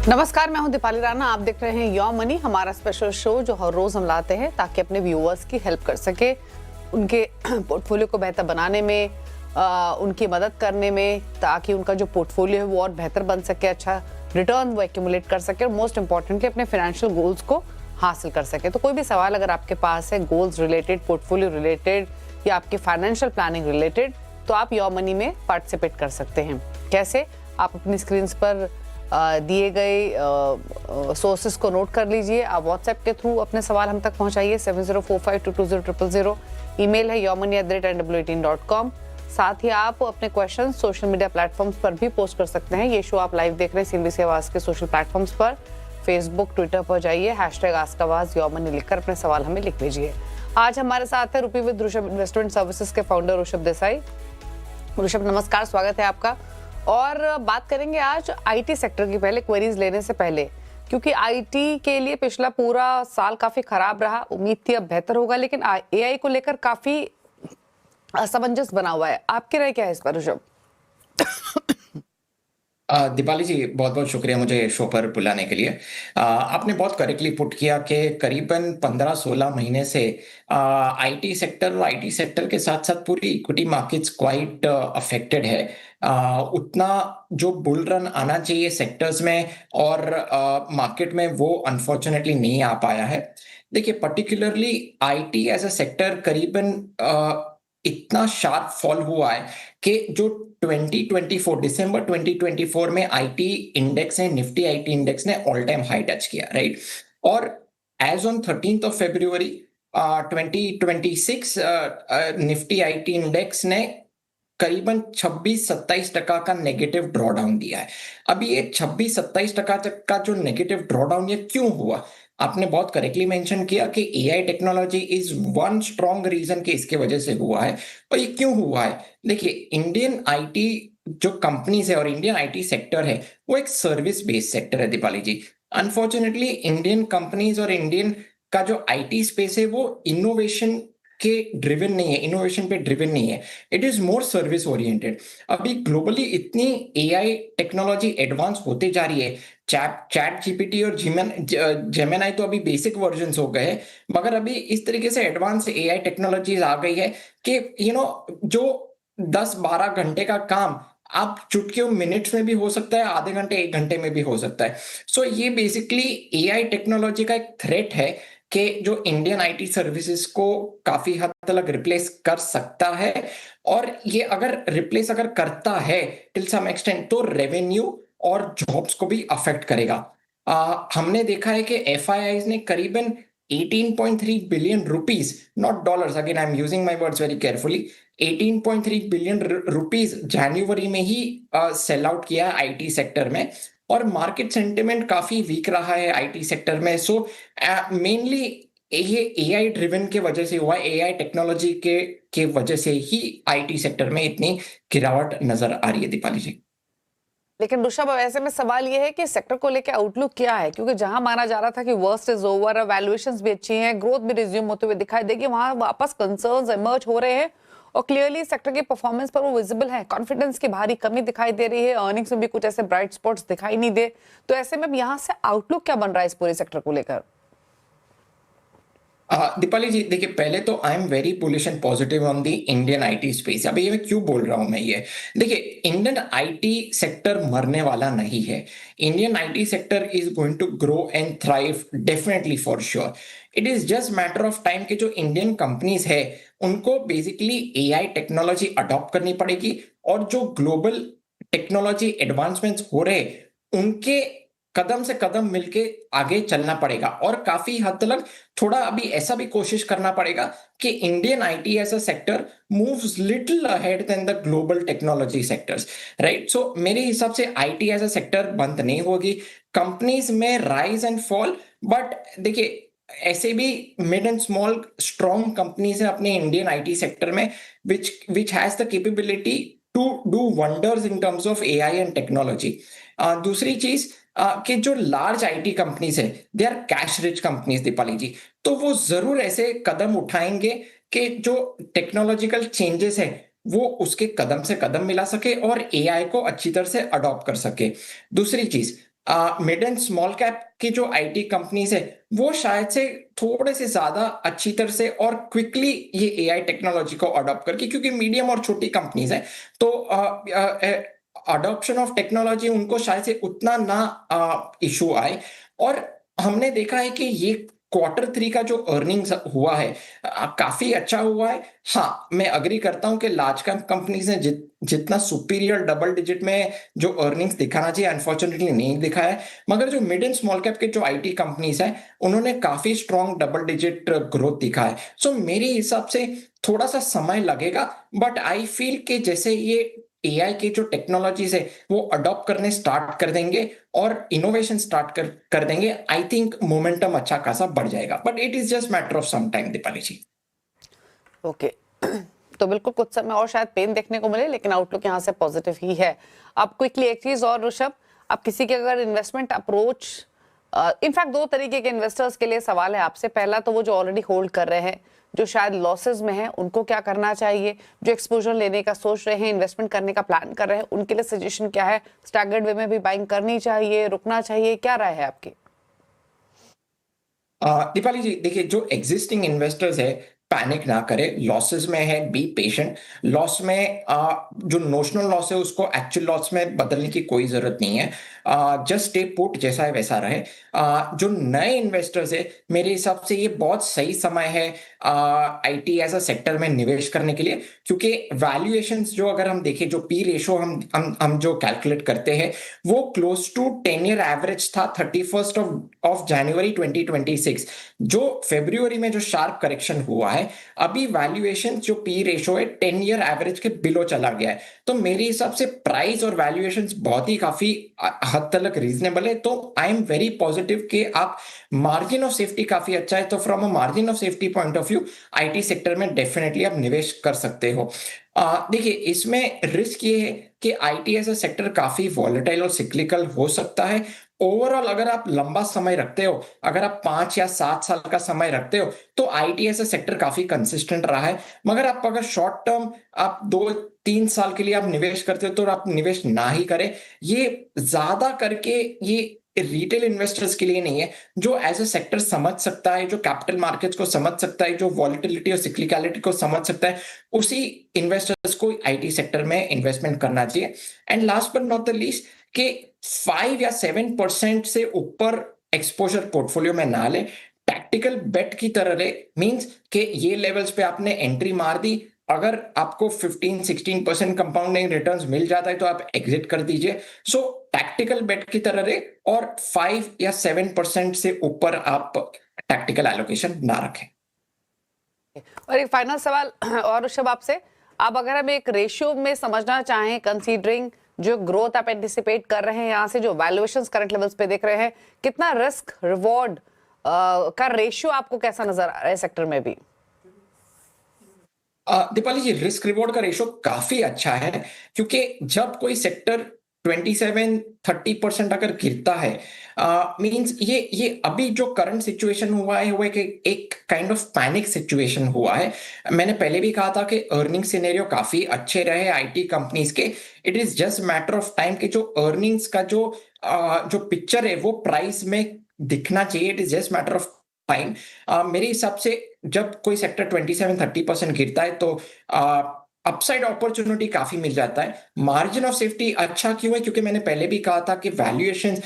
नमस्कार, मैं हूं दीपाली राणा। आप देख रहे हैं योर मनी, हमारा स्पेशल शो जो हर रोज हम लाते हैं ताकि अपने व्यूअर्स की हेल्प कर सके, उनके पोर्टफोलियो को बेहतर बनाने में, उनकी मदद करने में, ताकि उनका जो पोर्टफोलियो है वो और बेहतर बन सके, अच्छा रिटर्न वो एक्यूमुलेट कर सके और मोस्ट इंपॉर्टेंटली अपने फाइनेंशियल गोल्स को हासिल कर सके। तो कोई भी सवाल अगर आपके पास है गोल्स रिलेटेड, पोर्टफोलियो रिलेटेड या आपकी फाइनेंशियल प्लानिंग रिलेटेड, तो आप योर मनी में पार्टिसिपेट कर सकते हैं। कैसे? आप अपनी स्क्रीन पर दिए गए सोर्सेस को नोट कर लीजिए। आप व्हाट्सएप के थ्रू अपने सवाल हम तक पहुंचाइए 7045220000। ईमेल है yourmoney@nw18.com। साथ ही आप अपने क्वेश्चन सोशल मीडिया प्लेटफॉर्म्स पर भी पोस्ट कर सकते हैं। ये शो आप लाइव देख रहे हैं CNBC आवाज के सोशल प्लेटफॉर्म्स पर, फेसबुक, ट्विटर पर जाइए, #आस्कआवाज योर मनी लिखकर अपने सवाल हमें लिख लीजिए। आज हमारे साथ है रुपी विद ऋषभ इन्वेस्टमेंट सर्विसेज के फाउंडर ऋषभ देसाई। ऋषभ नमस्कार, स्वागत है आपका। और बात करेंगे आज आईटी सेक्टर की। पहले क्वेरीज लेने से पहले, क्योंकि आईटी के लिए पिछला पूरा साल काफी खराब रहा, उम्मीद थी अब बेहतर होगा, लेकिन एआई को लेकर काफी असमंजस बना हुआ है। आपकी राय क्या है इस पर ऋषभ? दीपाली जी, बहुत बहुत शुक्रिया मुझे शो पर बुलाने के लिए। आपने बहुत करेक्टली पुट किया कि करीबन 15-16 महीने से आईटी सेक्टर और आईटी सेक्टर के साथ साथ पूरी इक्विटी मार्केट्स क्वाइट अफेक्टेड है। उतना जो बुल रन आना चाहिए सेक्टर्स में और मार्केट में वो अनफॉर्चुनेटली नहीं आ पाया है। देखिए, particularly IT as a sector करीबन इतना शार्प फॉल हुआ है कि जो 2024 दिसंबर 2024 में आईटी इंडेक्स है, निफ्टी आईटी इंडेक्स ने ऑल टाइम हाई टच किया, राइट। और as on 13th of February 2026 Nifty IT index ने करीबन 26-27% का नेगेटिव ड्रॉडाउन दिया है। अभी ये 26-27% का जो नेगेटिव ड्रॉडाउन ये क्यों हुआ? आपने बहुत करेक्टली मेंशन किया कि AI technology is one strong reason कि इसके वजह से हुआ है। और ये क्यों हुआ है? देखिए, इंडियन आईटी जो कंपनीज है और इंडियन आईटी सेक्टर है वो एक सर्विस बेस्ड सेक्टर है दीपाली जी। अनफॉर्चुनेटली इंडियन कंपनीज और इंडियन का जो आईटी स्पेस है वो इनोवेशन के ड्रिवन नहीं है, इनोवेशन पे ड्रिवन नहीं है। It is more service oriented. अभी ग्लोबली इतनी एआई टेक्नोलॉजी एडवांस होते जा रही है। चैट जीपीटी और जेमिनाई तो अभी बेसिक वर्जन्स हो गए, मगर अभी इस तरीके से एडवांस एआई टेक्नोलॉजीज आ गई है कि जो 10-12 घंटे का काम आप चुटकियों मिनट्स में भी हो सकता है, आधे घंटे 1 घंटे में भी हो सकता है। सो ये बेसिकली एआई टेक्नोलॉजी का एक थ्रेट है कि जो इंडियन आईटी सर्विसेज को काफी हद तक रिप्लेस कर सकता है। और ये अगर रिप्लेस करता है टिल सम एक्सटेंट, तो रेवेन्यू और जॉब्स को भी अफेक्ट करेगा। हमने देखा है कि एफआईआईज ने करीबन 18.3 billion rupees, not dollars, again I am using my words very carefully, 18.3 billion rupees जनवरी में ही सेल आउट किया आईटी सेक्टर में। और मार्केट सेंटिमेंट काफी वीक रहा है आईटी सेक्टर में। सो मेनली ये एआई ड्रिवन के वजह से हुआ, एआई टेक्नोलॉजी के वजह से ही आईटी सेक्टर में इतनी गिरावट नजर आ रही है दीपाली जी। लेकिन ऋषभ, अब ऐसे में सवाल ये है कि सेक्टर को लेकर आउटलुक क्या है? क्योंकि जहां माना जा रहा था कि वर्स्ट इज ओवर, वैल्यूएशंस भी अच्छी हैं, ग्रोथ भी रिज्यूम होते हुए दिखाई देगी, वहां वापस कंसर्न्स इमर्ज हो रहे हैं और क्लियरली सेक्टर की परफॉर्मेंस पर वो विजिबल है। कॉन्फिडेंस की भारी कमी दिखाई दे रही है, अर्निंग्स में भी कुछ ऐसे ब्राइट स्पॉट्स दिखाई नहीं दे। तो ऐसे में यहाँ से आउटलुक क्या बन रहा है इस पूरे सेक्टर को लेकर? दीपाली जी, देखिए, पहले तो I am very bullish and positive on the Indian IT space. अभी ये मैं क्यों बोल रहा हूं मैं ये? देखिए, इंडियन आईटी सेक्टर मरने वाला नहीं है। Indian IT sector is going to grow and thrive definitely, for sure. It is just matter of time कि जो इंडियन कंपनीज है उनको बेसिकली एआई टेक्नोलॉजी अडॉप्ट करनी पड़ेगी और जो ग्लोबल टेक्नोलॉजी एडवांसमेंट्स हो रहे उनके कदम से कदम मिलके आगे चलना पड़ेगा। और काफी हद तक थोड़ा अभी ऐसा भी कोशिश करना पड़ेगा कि Indian IT as a sector moves little ahead than the global technology sectors, right. So मेरे हिसाब से आईटी एज अ सेक्टर बंद नहीं होगी। कंपनीज में राइज एंड फॉल, बट देखिए, ऐसे भी mid and small strong companies है अपने इंडियन आईटी सेक्टर में which has the capability to do wonders in terms of AI and technology. दूसरी चीज कि जो लार्ज आईटी कंपनीज है, they are cash rich companies Deepali ji, तो वो जरूर ऐसे कदम उठाएंगे कि जो टेक्नोलॉजिकल चेंजेस है वो उसके कदम से कदम मिला सके और एआई को अच्छी तरह से अडॉप्ट कर सके। दूसरी चीज, मिड एंड स्मॉल कैप की जो आईटी कंपनीज है वो शायद से थोड़े से ज्यादा अच्छी तरह से और क्विकली ये एआई टेक्नोलॉजी को अडॉप्ट करके, क्योंकि मीडियम और छोटी कंपनीज है तो अडॉप्शन ऑफ टेक्नोलॉजी उनको शायद से उतना ना इशू आए। और हमने देखा है कि ये Q3 का जो अर्निंग्स हुआ है काफी अच्छा हुआ है। हाँ, मैं अग्री करता हूं कि लार्ज कैप कंपनीज ने जितना सुपीरियर डबल डिजिट में जो अर्निंग्स दिखाना चाहिए अनफॉर्चुनेटली नहीं दिखाया है, मगर जो मिड एंड स्मॉल कैप के जो आईटी कंपनीज है उन्होंने काफी स्ट्रॉन्ग डबल डिजिट ग्रोथ दिखा है। सो मेरे हिसाब से थोड़ा सा समय लगेगा, बट आई फील कि जैसे ये एआई के जो टेक्नोलॉजीज है वो अडॉप्ट करने स्टार्ट कर देंगे और इनोवेशन स्टार्ट कर देंगे, आई थिंक मोमेंटम अच्छा खासा बढ़ जाएगा, but it is just matter of some time. Deepali ji okay तो बिल्कुल कुछ समय और शायद पेन देखने को मिले, लेकिन आउटलुक यहाँ से पॉजिटिव ही है। अब क्विकली एक चीज और ऋषभ, आप किसी के अगर इन्वेस्टमेंट अप्रोच, इनफैक्ट दो तरीके के इन्वेस्टर्स के लिए सवाल है आपसे। पहला तो वो जो ऑलरेडी होल्ड कर रहे हैं, जो शायद लॉसेस में है, उनको क्या करना चाहिए? जो एक्सपोजर लेने का सोच रहे हैं, इन्वेस्टमेंट करने का प्लान कर रहे हैं, उनके लिए सजेशन क्या है? स्टैगर्ड वे में भी बाइंग करनी चाहिए, रुकना चाहिए, क्या राय है आपकी? दीपाली जी देखिए, जो एग्जिस्टिंग इन्वेस्टर्स है पैनिक ना करे, लॉसेस में है बी पेशेंट। लॉस में जो नोशनल लॉस है उसको एक्चुअल लॉस में बदलने की कोई जरूरत नहीं है, जस्ट स्टे पुट, जैसा है वैसा रहे। जो नए इन्वेस्टर्स है मेरे हिसाब से ये बहुत सही समय है आईटी एज अ सेक्टर में निवेश करने के लिए, क्योंकि वैल्यूएशंस जो अगर हम देखें, जो पी रेशो हम जो कैलकुलेट करते हैं वो क्लोज टू 10 ईयर एवरेज था 31st ऑफ जनवरी 2026। जो फरवरी में जो शार्प करेक्शन हुआ है, अभी वैल्यूएशन जो पी रेशो है 10 ईयर एवरेज के बिलो चला गया है। तो मेरे हिसाब से प्राइस और वैल्यूएशन बहुत ही काफी हद तक रीजनेबल है। तो आई एम वेरी पॉजिटिव कि आप मार्जिन ऑफ सेफ्टी काफी अच्छा है, तो from a margin of safety point of view IT sector में डेफिनेटली आप निवेश कर सकते हो। देखिए, इसमें रिस्क ये है कि आईटी एज अ सेक्टर काफी वॉलेटाइल और सिक्लिकल हो सकता है। ओवरऑल अगर आप लंबा समय रखते हो, अगर आप 5 या 7 साल का समय रखते हो, तो आईटी एज अ सेक्टर काफी कंसिस्टेंट रहा है। मगर आप अगर शॉर्ट टर्म आप 2-3 साल के लिए आप निवेश करते हो तो आप निवेश ना ही करें। ये ज्यादा करके ये रिटेल इन्वेस्टर्स के लिए नहीं है, जो एज अ सेक्टर समझ सकता है, जो कैपिटल मार्केट्स को समझ सकता है, जो वॉलेटिलिटी और सिक्लिकलिटी को समझ सकता है, उसी इन्वेस्टर्स को आईटी सेक्टर में इन्वेस्टमेंट करना चाहिए। And last but not the least कि 5 या 7% से ऊपर एक्सपोजर पोर्टफोलियो में ना ले, टैक्टिकल बेट की तरह रहे। मींस कि ये लेवल्स पे आपने एंट्री मार दी, अगर आपको 15-16% कंपाउंडिंग रिटर्न्स मिल जाता है तो आप एग्जिट कर दीजिए। सो टैक्टिकल बेट की तरह रहे और 5 या 7% से ऊपर आप टैक्टिकल एलोकेशन ना रखें। और एक फाइनल सवाल और ऋषभ आपसे, आप अगर हम एक रेशियो में समझना चाहें, कंसीडरिंग जो ग्रोथ आप एंटिसिपेट कर रहे हैं, यहाँ से जो वैल्यूएशंस करंट लेवल्स पे देख रहे हैं, कितना रिस्क रिवॉर्ड का रेशियो आपको कैसा नजर आ रहा है सेक्टर में भी? दीपाली जी, रिस्क रिवॉर्ड का रेशो काफी अच्छा है, क्योंकि जब कोई सेक्टर 27-30% अगर गिरता है, मींस ये अभी जो करंट सिचुएशन हुआ है वो एक काइंड ऑफ पैनिक सिचुएशन हुआ है। मैंने पहले भी कहा था कि अर्निंग सिनेरियो काफी अच्छे रहे आईटी कंपनीज के। It is just matter of time कि जो अर्निंग्स का जो पिक्चर है वो प्राइस में दिखना चाहिए। It is just matter of time. मेरे हिसाब से जब कोई सेक्टर 27-30% गिरता है तो अपसाइड अपॉर्चुनिटी काफी मिल जाता है। मार्जिन ऑफ सेफ्टी अच्छा क्यों है? क्योंकि मैंने पहले भी कहा था कि वैल्यूएशन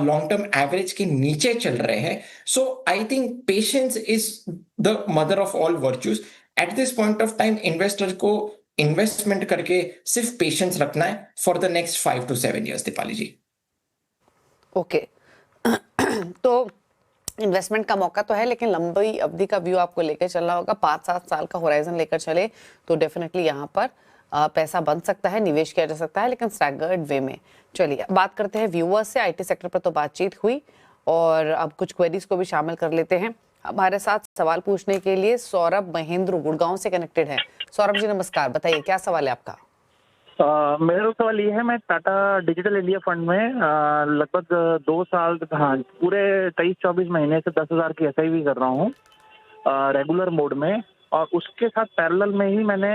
लॉन्ग टर्म एवरेज के नीचे चल रहे हैं। So I think patience is the mother of all virtues. At this point of time investor को इन्वेस्टमेंट करके सिर्फ पेशेंस रखना है for the next 5 to 7 years। Deepali ji okay तो इन्वेस्टमेंट का मौका तो है, लेकिन लंबी अवधि का व्यू आपको लेकर चलना होगा। 5-7 साल का होराइजन लेकर चले तो डेफिनेटली यहाँ पर पैसा बन सकता है, निवेश किया जा सकता है, लेकिन स्टैगर्ड वे में। चलिए बात करते हैं व्यूअर्स से। आईटी सेक्टर पर तो बातचीत हुई और अब कुछ क्वेरीज को भी शामिल कर लेते हैं। हमारे साथ सवाल पूछने के लिए सौरभ महेंद्र गुड़गांव से कनेक्टेड है। सौरभ जी नमस्कार, बताइए क्या सवाल है आपका? मेरा सवाल ये है, मैं टाटा डिजिटल इंडिया फंड में लगभग 2 साल, हाँ पूरे 23-24 महीने से 10,000 की एसआईपी कर रहा हूँ रेगुलर मोड में, और उसके साथ पैरेलल में ही मैंने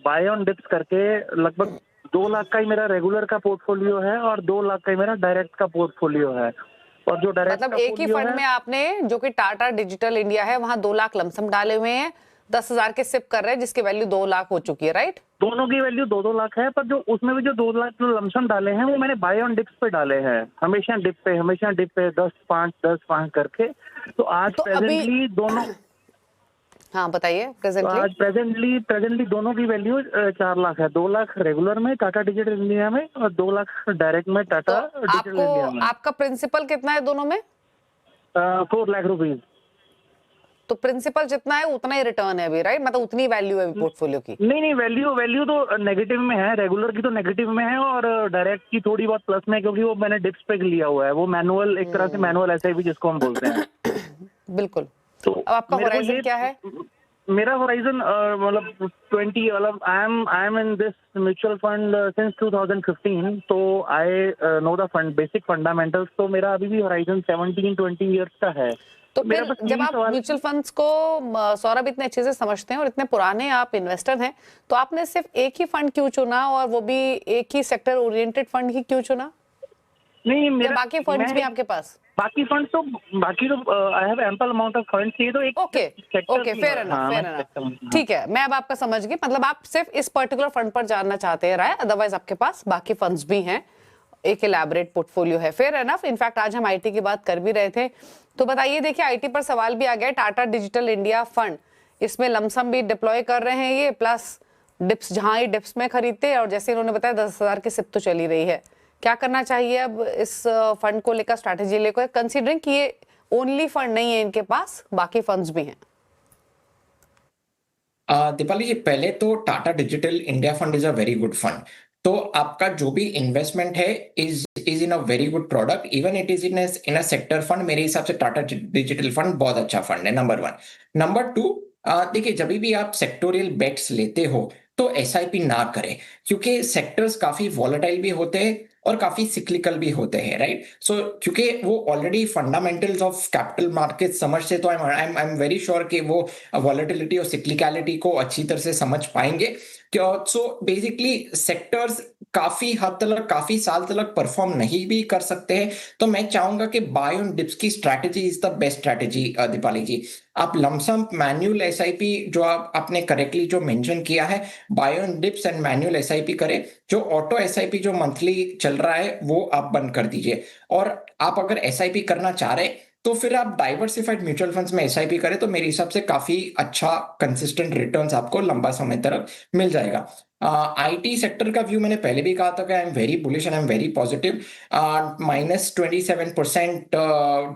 बाय ऑन डिप्स करके लगभग 2 लाख का ही मेरा रेगुलर का पोर्टफोलियो है और 2 लाख का ही मेरा डायरेक्ट का पोर्टफोलियो है। और जो डायरेक्ट मतलब एक ही फंड में आपने, जो कि टाटा डिजिटल इंडिया है, वहां 2 लाख लमसम डाले हुए हैं, 10,000 के सिप कर रहे हैं, जिसकी वैल्यू 2 लाख हो चुकी है, राइट? दोनों की वैल्यू 2-2 लाख है, पर जो उसमें भी जो 2 लाख जो लमसम डाले हैं वो मैंने बाय ऑन डिप्स पे डाले हैं, हमेशा डिप पे 10-5 करके। तो आज तो प्रेजेंटली दोनों, हाँ बताइए, तो आज प्रेजेंटली दोनों की वैल्यू 4 लाख है। 2 लाख रेगुलर में टाटा डिजिटल इंडिया में और 2 लाख डायरेक्ट में तो टाटा डिजिटल इंडिया में। आपका प्रिंसिपल कितना है दोनों में? 4 लाख रुपीज। तो प्रिंसिपल जितना है उतना ही रिटर्न है अभी, राइट? मतलब उतनी वैल्यू है अभी पोर्टफोलियो की। नहीं, वैल्यू तो नेगेटिव में है, रेगुलर की तो नेगेटिव में है और डायरेक्ट की थोड़ी बहुत प्लस में, क्योंकि वो मैंने डिप्स पे लिया हुआ है, वो मैनुअल, एक तरह से मैनुअल SIP जिसको हम बोलते हैं। बिल्कुल। तो अब आपका होराइजन क्या है? मेरा होराइजन मतलब 20, मतलब I am in this mutual fund since 2015, तो I know the fund basic fundamentals. तो मेरा अभी भी होराइजन 17-20 इयर्स का है। तो फिर जब आप म्यूचुअल फंड्स को, सौरभ, इतने अच्छे से समझते हैं और इतने पुराने आप इन्वेस्टर हैं, तो आपने सिर्फ एक ही फंड क्यों चुना, और वो भी एक ही सेक्टर ओरिएंटेड फंड ही क्यों चुना? नहीं, मेरा बाकी फंड्स भी आपके पास? बाकी तो I have ample amount of funds. ये तो एक ओके, फेयर एनफ। ठीक है, मैं अब आपका समझ गई। मतलब आप सिर्फ इस पर्टिकुलर फंड पर जानना चाहते हैं राय, अदरवाइज आपके पास बाकी फंड्स भी हैं, एक इलैबोरेट पोर्टफोलियो है। Fair enough. इनफैक्ट आज हम आईटी की बात कर भी रहे थे, तो बताइए, देखिए आईटी पर सवाल भी आ गया। टाटा डिजिटल इंडिया फंड, इसमें लमसम भी डिप्लॉय कर रहे हैं ये, प्लस डिप्स, जहां ही डिप्स में खरीदते हैं, और जैसे इन्होंने बताया 10,000 की सिप तो चली रही है। क्या करना चाहिए अब इस फंड को लेकर, स्ट्रैटेजी लेकर, कंसीडरिंग कि ये ओनली फंड नहीं है इनके पास, बाकी फंड्स भी हैं? दीपाली जी, पहले तो Tata digital India fund is a very good fund. तो आपका जो भी इन्वेस्टमेंट है is in a very good product, even it is in a sector fund. मेरे हिसाब से टाटा डिजिटल फंड बहुत अच्छा फंड है, नंबर 1। नंबर 2, देखिए, जब भी आप सेक्टोरियल बेट्स लेते हो तो SIP ना करें, क्योंकि सेक्टर्स काफी वॉलेटाइल भी होते हैं और काफी सिक्लिकल भी होते हैं, राइट? सो क्योंकि वो already fundamentals of capital market समझते, तो आई एम वेरी श्योर कि वो वॉलेटिलिटी और सिक्लिकलिटी को अच्छी तरह से समझ पाएंगे। सो बेसिकली सेक्टर्स काफी हद तक, काफी साल तक परफॉर्म नहीं भी कर सकते हैं। तो मैं चाहूंगा कि बाय ऑन डिप्स की strategy is the best strategy. Deepali ji, आप लमसम मैन्युअल SIP, जो आपने करेक्टली जो मेंशन किया है, buy on dips and manual SIP करें। जो ऑटो SIP जो मंथली चल रहा है वो आप बंद कर दीजिए। और आप अगर SIP करना चाह रहे तो फिर आप डाइवर्सिफाइड म्यूचुअल फंड्स में SIP करें, तो मेरे हिसाब से काफी अच्छा कंसिस्टेंट रिटर्न्स आपको लंबा समय तक मिल जाएगा। IT सेक्टर का व्यू मैंने पहले भी कहा था कि I am very bullish and I am very positive. -27%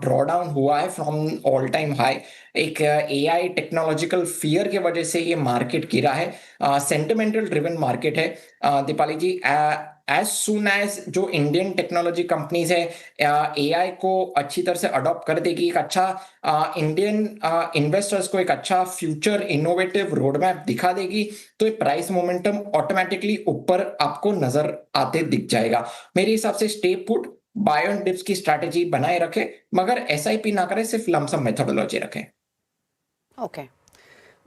drawdown हुआ है फ्रॉम ऑल टाइम हाई। एक AI टेक्नोलॉजिकल फियर की वजह से ये मार्केट गिरा है। सेंटिमेंटल ड्रिवन मार्केट है। दीपाली जी, एज सुन एज जो इंडियन टेक्नोलॉजी कंपनीज है AI को अच्छी तरह से अडॉप्ट कर देगी, एक अच्छा इंडियन इन्वेस्टर्स को एक अच्छा फ्यूचर इनोवेटिव रोड मैप दिखा देगी, तो ये प्राइस मोमेंटम ऑटोमेटिकली ऊपर आपको नजर आते दिख जाएगा। मेरे हिसाब से stay put, buy on dips की स्ट्रैटेजी बनाए रखें, मगर SIP ना करें, सिर्फ लमसम मेथोडोलॉजी रखें। ओके,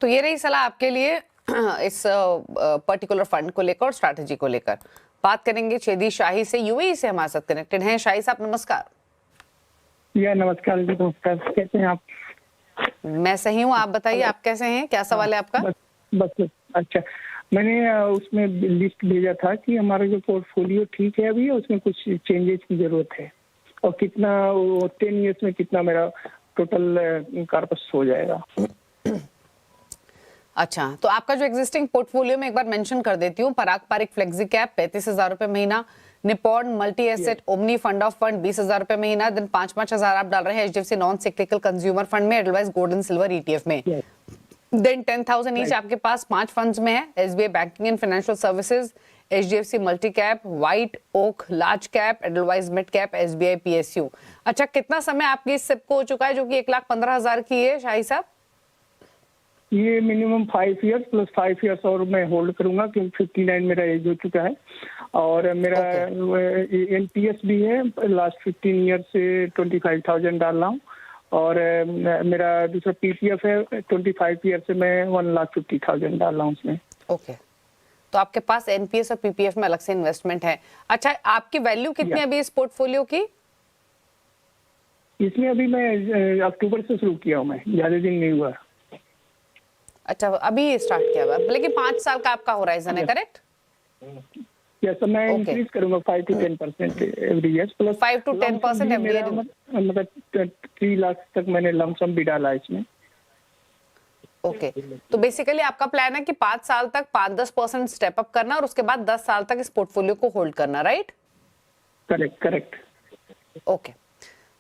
तो ये रही सलाह आपके लिए इस पर्टिकुलर फंड को लेकर और स्ट्रैटेजी को लेकर। बात करेंगे छेदी शाही से, UAE से हमारे साथ कनेक्टेड हैं। शाही साहब नमस्कार। नमस्कार जी, नमस्कार। कैसे हैं आप? मैं सही हूँ, आप बताइए, आप कैसे हैं? क्या सवाल है आपका? बस अच्छा, मैंने उसमें लिस्ट भेजा था कि हमारा जो पोर्टफोलियो ठीक है अभी, उसमें कुछ चेंजेस की जरूरत है, और कितना 10 इयर्स में कितना मेरा टोटल कार्पस हो जाएगा। अच्छा, तो आपका जो एग्जिस्टिंग पोर्टफोलियो में एक बार मेंशन कर देती हूँ। पराग पारिक फ्लेक्सी कैप 35,000 रुपए महीना, Nippon multi asset omni fund of fund 20,000 रुपए महीना, दिन 5,000 आप डाल रहे हैं HDFC non cyclical consumer fund में, Edelweiss gold and silver ETF में। देन 10,000 ईच आपके पास 5 फंड्स में है, SBI banking and financial services, HDFC multi cap, White Oak large cap, Edelweiss mid cap, SBI PSU। अच्छा, कितना समय आपकी इस सिप को हो चुका है जो कि 1,15,000 की है शाही साहब? ये मिनिमम 5 इयर्स प्लस 5 इयर्स और मैं होल्ड करूंगा, क्योंकि 59 मेरा एज हो चुका है, और मेरा NPS भी है। लास्ट 15 ईयर से 25,000 डाल रहा हूँ, और मेरा दूसरा PPF है 25 ईयर से, मैं 1,50,000 डाल रहा हूँ उसमें। ओके, तो आपके पास एनपीएस और पीपीएफ में अलग से इन्वेस्टमेंट है। अच्छा, आपकी वैल्यू कितनी अभी इस पोर्टफोलियो की? इसमें अभी मैं अक्टूबर से शुरू किया हूँ, मैं ज्यादा दिन नहीं हुआ। अच्छा, अभी स्टार्ट किया हुआ, लेकिन 5 साल का आपका होराइजन है, करेक्ट? यस, मैं Okay. इंक्रीज करूंगा 5 to 10% every year, plus 5 to 10% every year. मतलब 3 लाख तक मैंने लमसम भी डाला है इसमें। ओके, तो बेसिकली आपका प्लान है कि 5 साल तक 5-10% स्टेप अप करना और उसके बाद 10 साल तक इस पोर्टफोलियो को होल्ड करना, राइट? करेक्ट। ओके,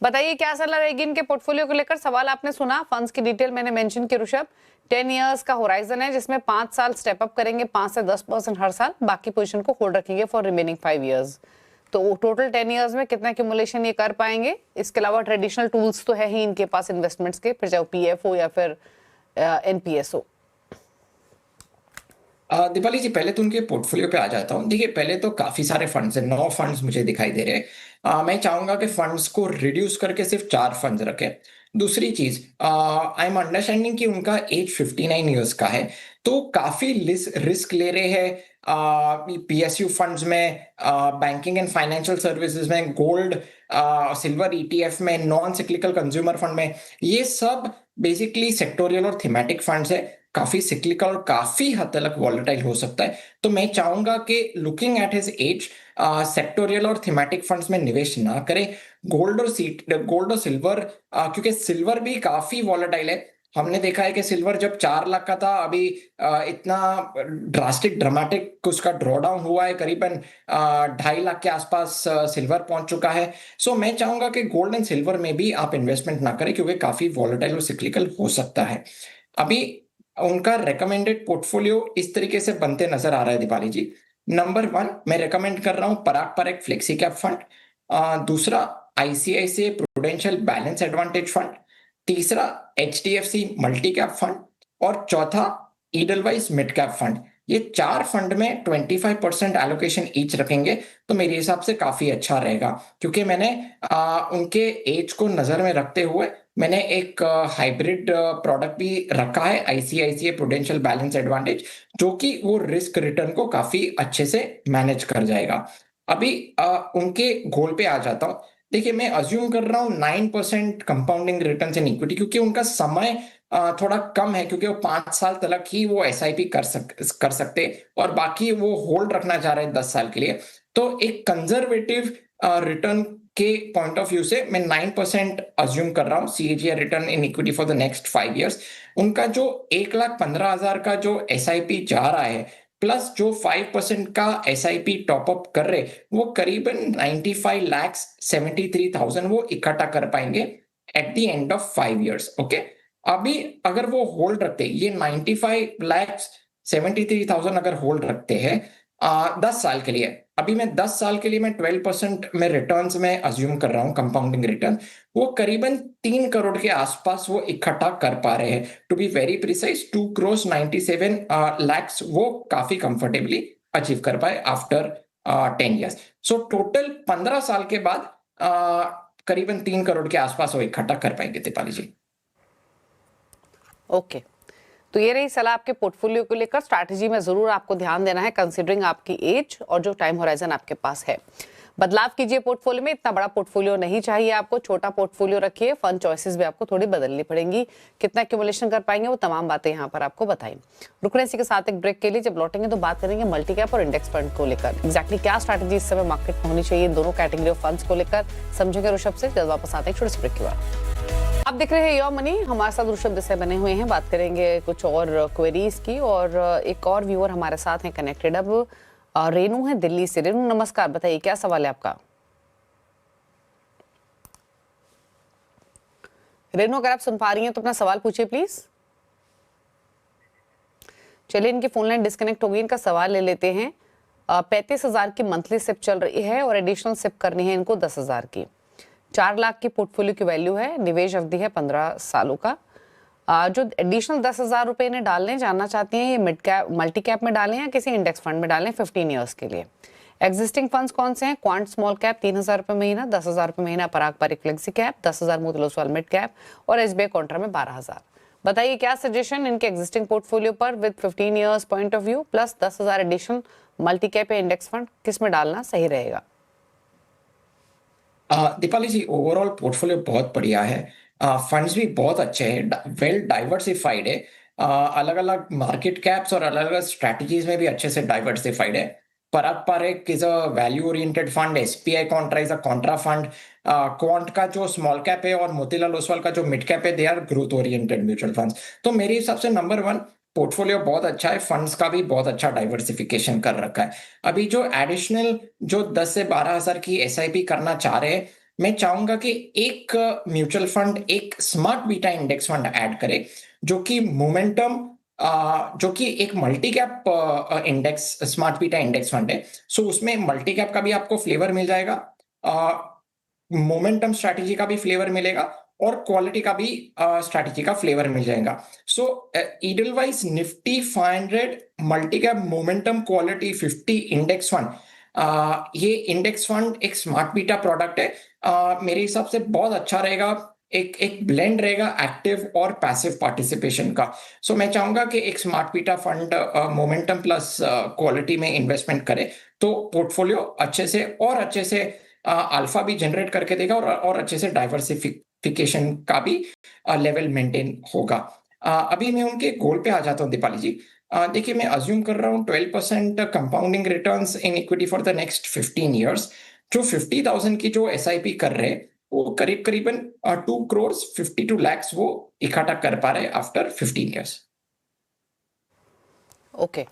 बताइए क्या सलाह रहेगी इनके पोर्टफोलियो को लेकर? सवाल आपने सुना, फंड्स की डिटेल मैंने मेंशन की ऋषभ। 10 इयर्स का होराइजन है जिसमें 5 साल स्टेप अप करेंगे 5 से 10% हर साल, बाकी पोजीशन को होल्ड रखेंगे फॉर रिमेनिंग 5 इयर्स। तो टोटल 10 इयर्स में कितना एक्यूमुलेशन ये कर पाएंगे? इसके अलावा ट्रेडिशनल टूल्स तो है ही इनके पास इन्वेस्टमेंट्स के, फिर चाहे पीएफ हो या फिर एनपीएस हो। दीपाली जी, पहले तो उनके पोर्टफोलियो पे आ जाता हूँ। देखिए, पहले तो काफी सारे फंड्स हैं, 9 फंड्स मुझे दिखाई दे रहे हैं। मैं चाहूंगा कि फंड्स को रिड्यूस करके सिर्फ 4 फंड्स रखें। दूसरी चीज, आई एम अंडरस्टैंडिंग कि उनका एज 59 इयर्स का है, तो काफी रिस्क ले रहे हैं पीएसयू फंड्स में, बैंकिंग एंड फाइनेंशियल सर्विसेज में, गोल्ड सिल्वर ईटीएफ में, नॉन सिक्लिकल कंज्यूमर फंड में। ये सब बेसिकली सेक्टोरियल और थीमेटिक फंड्स है, काफी सिक्लिकल और काफी हद तक वॉलेटाइल हो सकता है। तो मैं चाहूंगा कि looking at his age sectoral और थीमेटिक फंड्स में निवेश ना करें। गोल्ड और सिल्वर, क्योंकि सिल्वर भी काफी वॉलेटाइल है। हमने देखा है कि सिल्वर जब 4 लाख का था, अभी इतना ड्रामेटिक उसका ड्रॉ डाउन हुआ है, करीबन 2.5 लाख के आसपास सिल्वर पहुंच चुका है। सो मैं चाहूंगा कि गोल्ड एंड सिल्वर में भी आप इन्वेस्टमेंट ना करें, क्योंकि काफी वॉलेटाइल और सिक्लिकल हो सकता है। अभी उनका रेकमेंडेड पोर्टफोलियो इस तरीके से बनते नजर आ रहा है दीपाली जी। नंबर 1 मैं रेकमेंड कर रहा हूं पराग पर एक फ्लेक्सी कैप फंड, दूसरा ICICI prudential balance advantage fund, तीसरा एचडीएफसी मल्टी कैप फंड और चौथा ईडलवाइज मिड कैप फंड। ये 4 फंड में 25% एलोकेशन ईच रखेंगे तो मेरे हिसाब से काफी अच्छा रहेगा, क्योंकि मैंने उनके एज को नजर में रखते हुए मैंने एक हाइब्रिड प्रोडक्ट भी रखा है, आईसीआईसीआई प्रूडेंशियल बैलेंस एडवांटेज, जो कि वो रिस्क रिटर्न को काफी अच्छे से मैनेज कर जाएगा। अभी उनके गोल पे आ जाता हूँ। देखिए, मैं अज्यूम कर रहा हूँ 9% कंपाउंडिंग रिटर्न्स इन इक्विटी, क्योंकि उनका समय थोड़ा कम है, क्योंकि वो 5 साल तक ही वो एसआईपी कर सकते और बाकी वो होल्ड रखना चाह रहे हैं 10 साल के लिए। तो एक कंजर्वेटिव रिटर्न के पॉइंट ऑफ व्यू से मैं 9% अज्यूम कर रहा हूँ CAGR return in equity for the next 5 years. उनका जो 1,15,000 का जो एसआईपी जा रहा है प्लस जो 5% का एसआईपी टॉपअप कर रहे, वो करीबन 95,73,000 वो इकट्ठा कर पाएंगे at the end of 5 years. Okay, अभी अगर वो होल्ड रखते, ये 95,73,000 अगर होल्ड रखते हैं 10 साल के लिए, अभी मैं 10 साल के लिए मैं 12% में रिटर्न्स में अज्यूम कर रहा हूं कंपाउंडिंग रिटर्न, वो करीबन 3 करोड़ के आसपास वो इकट्ठा कर पा रहे हैं। To be very precise 2,97 lakhs वो काफी कंफर्टेबली अचीव कर पाए आफ्टर 10 इयर्स। सो टोटल 15 साल के बाद करीबन 3 करोड़ के आसपास वो इकट्ठा कर पाएंगे दीपाली जी। ओके, तो ये रही सलाह आपके पोर्टफोलियो को लेकर। स्ट्रैटेजी में जरूर आपको ध्यान देना है कंसीडरिंग आपकी एज और जो टाइम होराइजन आपके पास है। बदलाव कीजिए पोर्टफोलियो में, इतना बड़ा पोर्टफोलियो नहीं चाहिए आपको, छोटा पोर्टफोलियो रखिए। फंड चॉइसेस भी आपको थोड़ी बदलनी पड़ेंगी, कितना एक्यूमुलेशन कर पाएंगे वो तमाम बातें यहाँ पर आपको बताई। रुक रहे इसी के साथ एक ब्रेक के लिए, जब लौटेंगे तो बात करेंगे मल्टी कैप और इंडेक्स फंड को लेकर। एग्जैक्टली क्या स्ट्रैटेजी इस समय मार्केट में होनी चाहिए दोनों कैटेगरी ऑफ फंड्स को लेकर, समझेंगे ऋषभ से। जल्द वापस आते हैं छोटे से ब्रेक के बाद। आप देख रहे हैं योर मनी, हमारे साथ ऋषभ देसाई बने हुए हैं। बात करेंगे कुछ और क्वेरीज की, और एक और व्यूअर हमारे साथ हैं कनेक्टेड। अब रेनू है दिल्ली से। रेनू नमस्कार, बताइए क्या सवाल है आपका? रेनू, अगर आप सुन पा रही हैं तो अपना सवाल पूछिए प्लीज। चलिए, इनकी फोन लाइन डिस्कनेक्ट हो गई, इनका सवाल ले लेते हैं। 35,000 की मंथली सिप चल रही है और एडिशनल सिप करनी है इनको 10,000 की। 4 लाख की पोर्टफोलियो की वैल्यू है, निवेश अवधि है 15 सालों का। जो एडिशनल 10,000 रुपए इन्हें डालने जानना चाहती हैं, ये मिड कैप मल्टी कैप में डालें या किसी इंडेक्स फंड में डालें 15 ईयर्स के लिए। एग्जिस्टिंग फंड्स कौन से हैं? क्वांट स्मॉल कैप 3,000 रुपए महीना, 10,000 रुपए महीना पराग पर एक flexi cap, 10,000 Motilal Oswal mid cap और एसबीआई कॉन्ट्रा में 12,000। बताइए क्या सजेशन इनके एग्जिस्टिंग पोर्टफोलियो पर with 15 years point of view plus 10,000 addition multi cap या इंडेक्स फंड, किस में डालना सही रहेगा? दीपाली जी, ओवरऑल पोर्टफोलियो बहुत बढ़िया है। फंड्स भी बहुत अच्छे हैं, वेल डाइवर्सिफाइड है। अलग अलग मार्केट कैप्स और अलग अलग स्ट्रेटजीज में भी अच्छे से डाइवर्सिफाइड है। Parag Parikh is a value oriented fund, SBI contra is a contra fund, Quant का जो स्मॉल कैप है और मोतीलाल ओसवाल का जो मिड कैप है, they are growth oriented mutual funds. तो मेरे हिसाब से नंबर 1 पोर्टफोलियो बहुत अच्छा है, फंड्स का भी बहुत अच्छा डाइवर्सिफिकेशन कर रखा है। अभी जो एडिशनल जो 10 से 12,000 की एसआईपी करना चाह रहे हैं, मैं चाहूंगा कि एक म्यूचुअल फंड, एक smart beta index fund add करे, जो कि मोमेंटम, जो कि एक multi cap index smart beta index fund है। सो उसमें मल्टी कैप का भी आपको फ्लेवर मिल जाएगा, मोमेंटम स्ट्रैटेजी का भी फ्लेवर मिलेगा और क्वालिटी का भी स्ट्रैटेजी का फ्लेवर मिल जाएगा। So Edelweiss Nifty 500 multi cap momentum quality 50 index fund, ये इंडेक्स फंड एक स्मार्ट बीटा प्रोडक्ट है। मेरे हिसाब से बहुत अच्छा रहेगा, एक ब्लेंड रहेगा एक्टिव और पैसिव पार्टिसिपेशन का। सो मैं चाहूंगा कि एक smart beta fund momentum plus quality में इन्वेस्टमेंट करे, तो पोर्टफोलियो अच्छे से अल्फा भी जनरेट करके देगा और अच्छे से डाइवर्सिफिकेशन का भी लेवल मेंटेन होगा। अभी मैं उनके गोल पे आ जाता हूँ दीपाली जी। देखिए, मैं अज्यूम कर रहा हूँ 12% compounding returns in equity for the next 15 years. जो 50,000 की जो एसआईपी कर रहे हैं, वो करीबन 2 करोड़ 52 lakhs वो इकट्ठा कर पा रहे आफ्टर 15 इयर्स। ओके,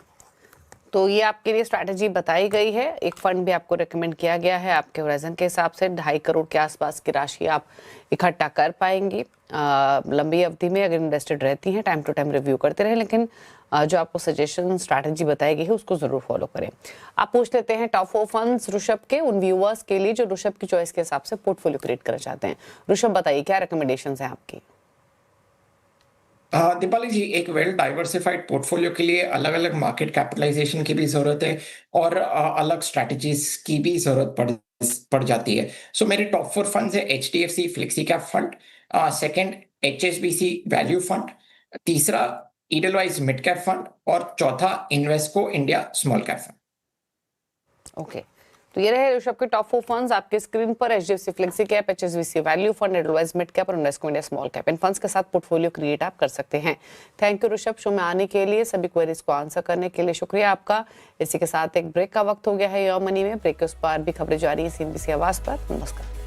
तो ये आपके लिए स्ट्रैटेजी बताई गई है। एक फंड भी आपको रेकमेंड किया गया है, आपके होराइजन के हिसाब से 2.5 करोड़ के आसपास की राशि आप इकट्ठा कर पाएंगी लंबी अवधि में, अगर इन्वेस्टेड रहती हैं। टाइम टू टाइम रिव्यू करते रहें, लेकिन जो आपको सजेशन स्ट्रैटेजी बताई गई है उसको जरूर फॉलो करें। आप पूछ लेते हैं टॉप 4 फंड्स ऋषभ के उन व्यूअर्स के लिए जो ऋषभ की चॉइस के हिसाब से पोर्टफोलियो क्रिएट करना चाहते हैं। ऋषभ, बताइए क्या रिकमेंडेशंस हैं आपकी? दीपाली जी, एक वेल डाइवर्सिफाइड पोर्टफोलियो के लिए अलग अलग मार्केट कैपिटलाइजेशन की भी जरूरत है और अलग स्ट्रैटेजीज की भी जरूरत पड़ जाती है। सो मेरे टॉप 4 फंड्स है HDFC flexi cap fund, second HSBC value fund, तीसरा ईडलवाइज मिड कैप फंड और चौथा Invesco India small cap fund. Okay, तो ये रहे ऋषभ के टॉप 4 फंड्स आपके स्क्रीन पर। HDFC flexi cap, HSBC value fund, Edelweiss mid cap और इन्वेस्को इंडिया स्मॉल कैप। इन फंड्स के साथ पोर्टफोलियो क्रिएट आप कर सकते हैं। थैंक यू ऋषभ, शो में आने के लिए, सभी क्वेरीज को आंसर करने के लिए शुक्रिया आपका। इसी के साथ एक ब्रेक का वक्त हो गया है योर मनी में। ब्रेक के उस पार भी खबरें जारी है CNBC आवाज पर। नमस्कार।